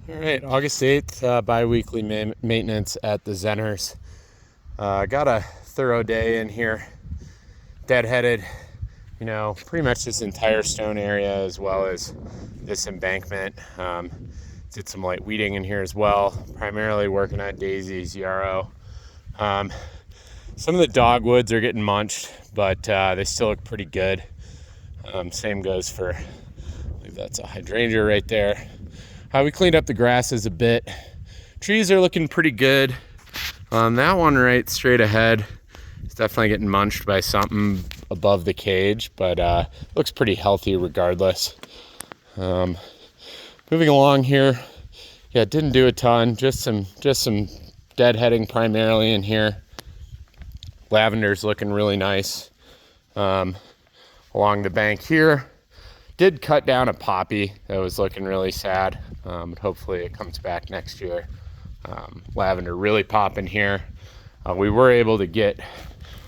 All right, August 8th, bi-weekly maintenance at the Zehners. Got a thorough day in here. Deadheaded, pretty much this entire stone area as well as this embankment. Did some light weeding in here as well, primarily working on daisies, yarrow. Some of the dogwoods are getting munched, but they still look pretty good. Same goes for, I believe that's a hydrangea right there. We cleaned up the grasses a bit. Trees are looking pretty good. That one right straight ahead is definitely getting munched by something above the cage, but looks pretty healthy regardless. Moving along here, yeah, didn't do a ton. Just some deadheading primarily in here. Lavender's looking really nice. Along the bank here, did cut down a poppy that was looking really sad, but hopefully it comes back next year. Lavender really popping here. We were able to get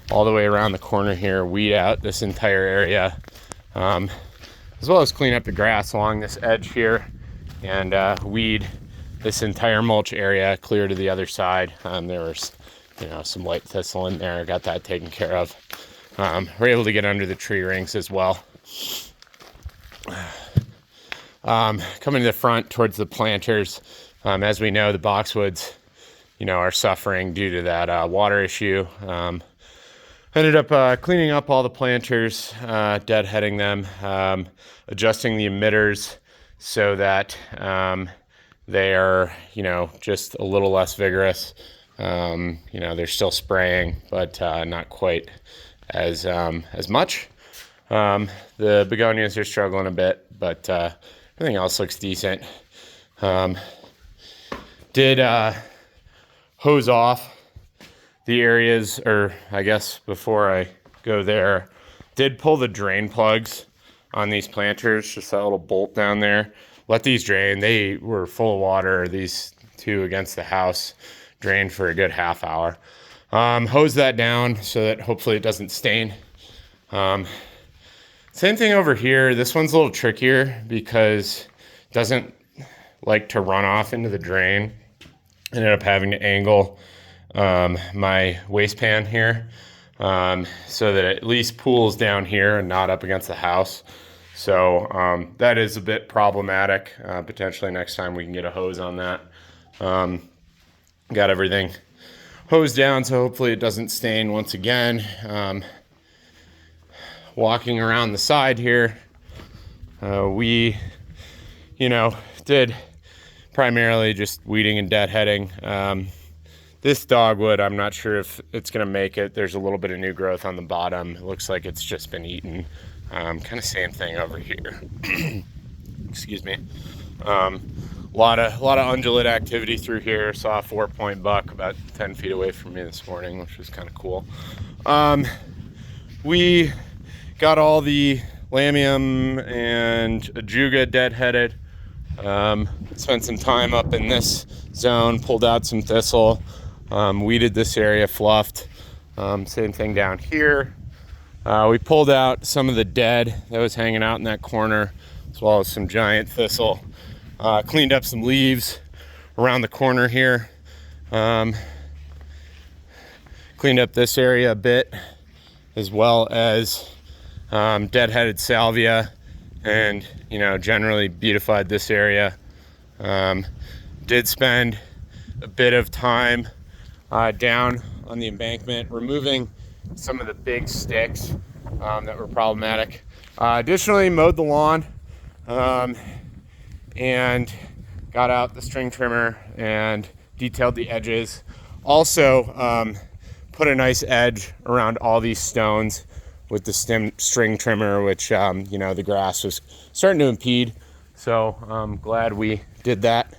all the way around the corner here, weed out this entire area, as well as clean up the grass along this edge here and weed this entire mulch area clear to the other side. There was some white thistle in there. Got that taken care of. We're able to get under the tree rings as well. Coming to the front towards the planters, as we know, the boxwoods, are suffering due to that water issue. Ended up cleaning up all the planters, deadheading them, adjusting the emitters so that they are, just a little less vigorous. They're still spraying, but not quite as much. The begonias are struggling a bit, but everything else looks decent. Did hose off the areas, or I guess before I go there, did pull the drain plugs on these planters, just that little bolt down there. Let these drain. They were full of water, these two against the house, drained for a good half hour. Hose that down so that hopefully it doesn't stain. Same thing over here. This one's a little trickier because it doesn't like to run off into the drain. Ended up having to angle my waste pan here so that it at least pools down here and not up against the house. So that is a bit problematic. Potentially next time we can get a hose on that. Got everything hosed down, so hopefully it doesn't stain once again. Walking around the side here, we, did primarily just weeding and deadheading. This dogwood, I'm not sure if it's going to make it. There's a little bit of new growth on the bottom. It looks like it's just been eaten. Kind of same thing over here. Excuse me. A lot of ungulate activity through here. Saw a 4-point buck about 10 feet away from me this morning, which was kind of cool. We got all the lamium and ajuga deadheaded. Spent some time up in this zone, pulled out some thistle, weeded this area, fluffed. Same thing down here. We pulled out some of the dead that was hanging out in that corner, as well as some giant thistle. Cleaned up some leaves around the corner here. Cleaned up this area a bit, as well as deadheaded salvia, and generally beautified this area. Did spend a bit of time down on the embankment removing some of the big sticks that were problematic. Additionally, mowed the lawn and got out the string trimmer and detailed the edges. Also put a nice edge around all these stones with the string trimmer, which the grass was starting to impede. So I'm glad we did that.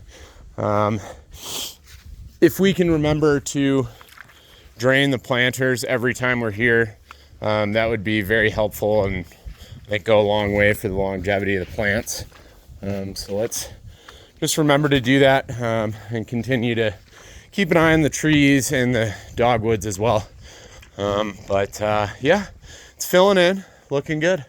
If we can remember to drain the planters every time we're here, that would be very helpful, and it go a long way for the longevity of the plants. So let's just remember to do that, and continue to keep an eye on the trees and the dogwoods as well. Yeah, it's filling in, looking good.